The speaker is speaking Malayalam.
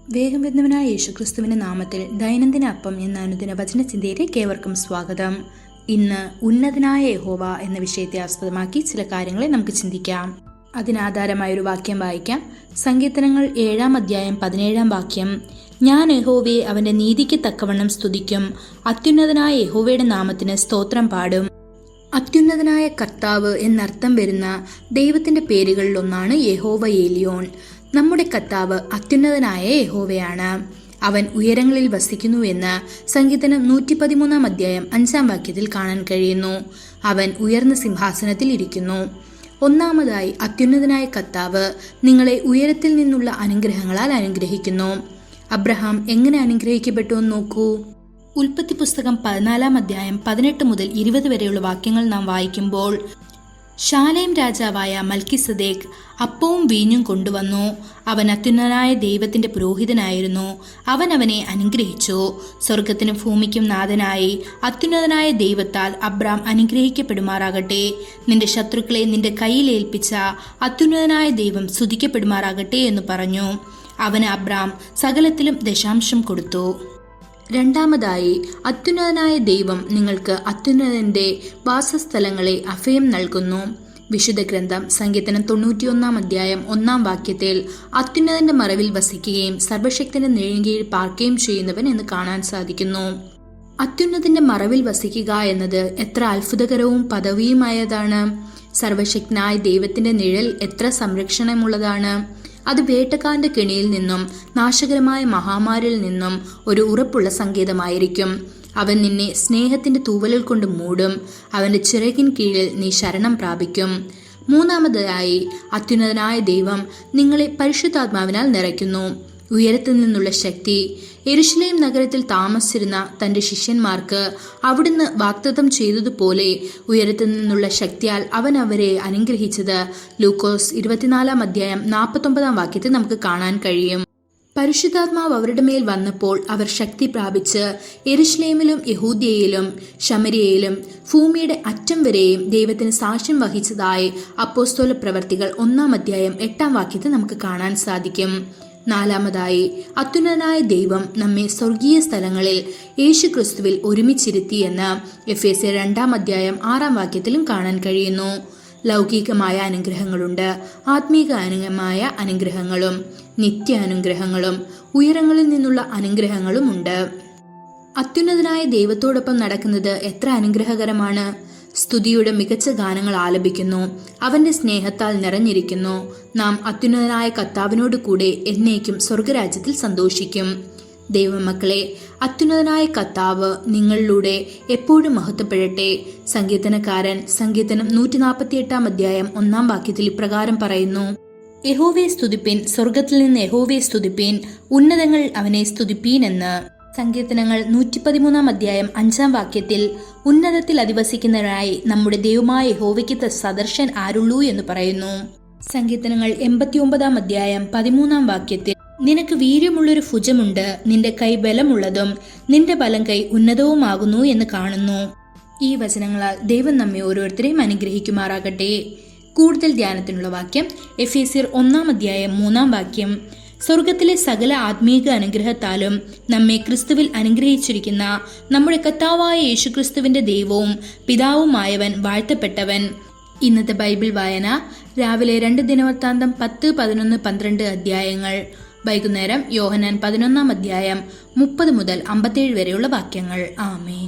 വേഗം വരുന്നവനായ യേശുക്രിസ്തുവിന്റെ നാമത്തിൽ ദൈനംദിന അപ്പം എന്ന അനുദിന വചനചിന്തയിലേക്ക് ഏവർക്കും സ്വാഗതം. ഇന്ന് ഉന്നതനായ യഹോവ എന്ന വിഷയത്തെ ആസ്പദമാക്കി ചില കാര്യങ്ങളെ നമുക്ക് ചിന്തിക്കാം. അതിനാധാരമായൊരു വാക്യം വായിക്കാം. സങ്കീർത്തനങ്ങൾ 7-ാം അധ്യായം 17-ാം വാക്യം. ഞാൻ യഹോവയെ അവന്റെ നീതിക്ക് തക്കവണ്ണം സ്തുതിക്കും, അത്യുന്നതനായ യഹോവയുടെ നാമത്തിന് സ്തോത്രം പാടും. അത്യുന്നതനായ കർത്താവ് എന്നർത്ഥം വരുന്ന ദൈവത്തിന്റെ പേരുകളിൽ ഒന്നാണ് യഹോവ ഏലിയോൻ. നമ്മുടെ കർത്താവ് അത്യുന്നതനായ യഹോവയാണ്. അവൻ ഉയരങ്ങളിൽ വസിക്കുന്നു എന്ന് സങ്കീർത്തനം 113-ാം അധ്യായം 5-ാം വാക്യത്തിൽ കാണാൻ കഴിയുന്നു. അവൻ ഉയർന്ന സിംഹാസനത്തിൽ ഇരിക്കുന്നു. ഒന്നാമതായി, അത്യുന്നതനായ കർത്താവ് നിങ്ങളെ ഉയരത്തിൽ നിന്നുള്ള അനുഗ്രഹങ്ങളാൽ അനുഗ്രഹിക്കുന്നു. അബ്രഹാം എങ്ങനെ അനുഗ്രഹിക്കപ്പെട്ടു എന്ന് നോക്കൂ. ഉൽപ്പത്തി പുസ്തകം 14-ാം അധ്യായം 18 മുതൽ 20 വരെയുള്ള വാക്യങ്ങൾ നാം വായിക്കുമ്പോൾ, ശാലേം രാജാവായ മൽക്കിസദേക്ക് അപ്പവും വീഞ്ഞും കൊണ്ടുവന്നു. അവൻ അത്യുന്നതനായ ദൈവത്തിന്റെ പുരോഹിതനായിരുന്നു. അവൻ അവനെ അനുഗ്രഹിച്ചു. സ്വർഗത്തിനും ഭൂമിക്കും നാഥനായി അത്യുന്നതനായ ദൈവത്താൽ അബ്രാം അനുഗ്രഹിക്കപ്പെടുമാറാകട്ടെ. നിന്റെ ശത്രുക്കളെ നിന്റെ കയ്യിൽ ഏൽപ്പിച്ച അത്യുന്നതനായ ദൈവം സ്തുതിക്കപ്പെടുമാറാകട്ടെ എന്ന് പറഞ്ഞു. അവന് അബ്രാം സകലത്തിലും ദശാംശം കൊടുത്തു. രണ്ടാമതായി, അത്യുന്നതനായ ദൈവം നിങ്ങൾക്ക് അത്യുന്നതന്റെ വാസസ്ഥലങ്ങളെ അഭയം നൽകുന്നു. വിശുദ്ധ ഗ്രന്ഥം സങ്കീർത്തനം 91-ാം അധ്യായം 1-ാം വാക്യത്തിൽ അത്യുന്നതന്റെ മറവിൽ വസിക്കുകയും സർവശക്തന്റെ നിഴലിൻകീഴിൽ പാർക്കുകയും ചെയ്യുന്നവൻ എന്ന് കാണാൻ സാധിക്കുന്നു. അത്യുന്നതന്റെ മറവിൽ വസിക്കുക എന്നത് എത്ര അത്ഭുതകരവും പദവിയുമായതാണ്. സർവശക്തനായ ദൈവത്തിന്റെ നിഴൽ എത്ര സംരക്ഷണമുള്ളതാണ്. അത് വേട്ടക്കാരന്റെ കെണിയിൽ നിന്നും നാശകരമായ മഹാമാരിയിൽ നിന്നും ഒരു ഉറപ്പുള്ള സങ്കേതമായിരിക്കും. അവൻ നിന്നെ സ്നേഹത്തിന്റെ തൂവലിൽ കൊണ്ട് മൂടും. അവന്റെ ചിറകിൻ കീഴിൽ നീ ശരണം പ്രാപിക്കും. മൂന്നാമതായി, അത്യുന്നതനായ ദൈവം നിങ്ങളെ പരിശുദ്ധാത്മാവിനാൽ നിറയ്ക്കുന്നു. ഉയരത്തിൽ നിന്നുള്ള ശക്തി. യെരുശലേം നഗരത്തിൽ താമസിച്ചിരുന്ന തന്റെ ശിഷ്യന്മാർക്ക് അവിടുന്ന് വാഗ്ദത്തം ചെയ്തതുപോലെ ഉയരത്തിൽ നിന്നുള്ള ശക്തിയാൽ അവൻ അവരെ അനുഗ്രഹിച്ചത് ലൂക്കോസ് 24-ാം അധ്യായം 49-ാം വാക്യത്തിൽ നമുക്ക് കാണാൻ കഴിയും. പരിശുദ്ധാത്മാവ് അവരുടെ മേൽ വന്നപ്പോൾ അവർ ശക്തി പ്രാപിച്ച് യെരുശലേമിലും യഹൂദ്യയിലും ശമര്യയിലും ഭൂമിയുടെ അറ്റം വരെയും ദൈവത്തിന് സാക്ഷ്യം വഹിച്ചതായി അപ്പോസ്തല പ്രവർത്തികൾ 1-ാം അധ്യായം 8-ാം വാക്യത്തിൽ നമുക്ക് കാണാൻ സാധിക്കും. നാലാമതായി, അത്യുന്നതനായ ദൈവം നമ്മെ സ്വർഗീയ സ്ഥലങ്ങളിൽ യേശുക്രിസ്തുവിൽ ഒരുമിച്ചിരുത്തി എന്ന് എഫേസ്യർ 2-ാം അധ്യായം 6-ാം വാക്യത്തിലും കാണാൻ കഴിയുന്നു. ലൗകികമായ അനുഗ്രഹങ്ങളുണ്ട്, ആത്മീകമായ അനുഗ്രഹങ്ങളും നിത്യ അനുഗ്രഹങ്ങളും ഉയരങ്ങളിൽ നിന്നുള്ള അനുഗ്രഹങ്ങളും ഉണ്ട്. അത്യുന്നതനായ ദൈവത്തോടൊപ്പം നടക്കുന്നത് എത്ര അനുഗ്രഹകരമാണ്. സ്തുതിയുടെ മികച്ച ഗാനങ്ങൾ ആലപിക്കുന്നു. അവന്റെ സ്നേഹത്താൽ നിറഞ്ഞിരിക്കുന്നു. നാം അത്യുന്നതനായ കർത്താവിനോട് കൂടെ എന്നേക്കും സ്വർഗരാജ്യത്തിൽ സന്തോഷിക്കും. ദൈവമക്കളെ, അത്യുന്നതനായ കർത്താവ് നിങ്ങളിലൂടെ എപ്പോഴും മഹത്വപ്പെടട്ടെ. സങ്കീർത്തനക്കാരൻ സങ്കീർത്തനം 148-ാം അധ്യായം 1-ാം വാക്യത്തിൽ ഇപ്രകാരം പറയുന്നു: യഹോവയെ സ്തുതിപ്പിൻ, സ്വർഗത്തിൽ നിന്ന് യഹോവയെ സ്തുതിപ്പിൻ, ഉന്നതങ്ങൾ അവനെ സ്തുതിപ്പീൻ എന്ന്. സങ്കീർത്തനങ്ങൾ 113-ാം അധ്യായം 5-ാം വാക്യത്തിൽ ഉന്നതത്തിൽ അധിവസിക്കുന്നവനായി നമ്മുടെ ദൈവമായ യഹോവയ്ക്ക് സദർശൻ ആരുള്ളൂ എന്ന് പറയുന്നു. സങ്കീർത്തനങ്ങൾ 89-ാം അധ്യായം 13-ാം വാക്യത്തിൽ നിനക്ക് വീര്യമുള്ളൊരു ഭുജമുണ്ട്, നിന്റെ കൈ ബലമുള്ളതും നിന്റെ വലം കൈ ഉന്നതവുമാകുന്നു എന്ന് കാണുന്നു. ഈ വചനങ്ങളാൽ ദൈവം നമ്മെ ഓരോരുത്തരെയും അനുഗ്രഹിക്കുമാറാകട്ടെ. കൂടുതൽ ധ്യാനത്തിനുള്ള വാക്യം എഫേസ്യർ 1-ാം അധ്യായം 3-ാം വാക്യം. സ്വർഗത്തിലെ സകല ആത്മീക അനുഗ്രഹത്താലും നമ്മെ ക്രിസ്തുവിൽ അനുഗ്രഹിച്ചിരിക്കുന്ന നമ്മുടെ കർത്താവായ യേശുക്രിസ്തുവിന്റെ ദൈവവും പിതാവുമായവൻ വാഴ്ത്തപ്പെട്ടവൻ. ഇന്നത്തെ ബൈബിൾ വായന രാവിലെ 2 ദിനവൃത്താന്തം 10, 11, 12 അധ്യായങ്ങൾ. വൈകുന്നേരം യോഹന്നാൻ 11-ാം അധ്യായം 30 മുതൽ 57 വരെയുള്ള വാക്യങ്ങൾ. ആമേൻ.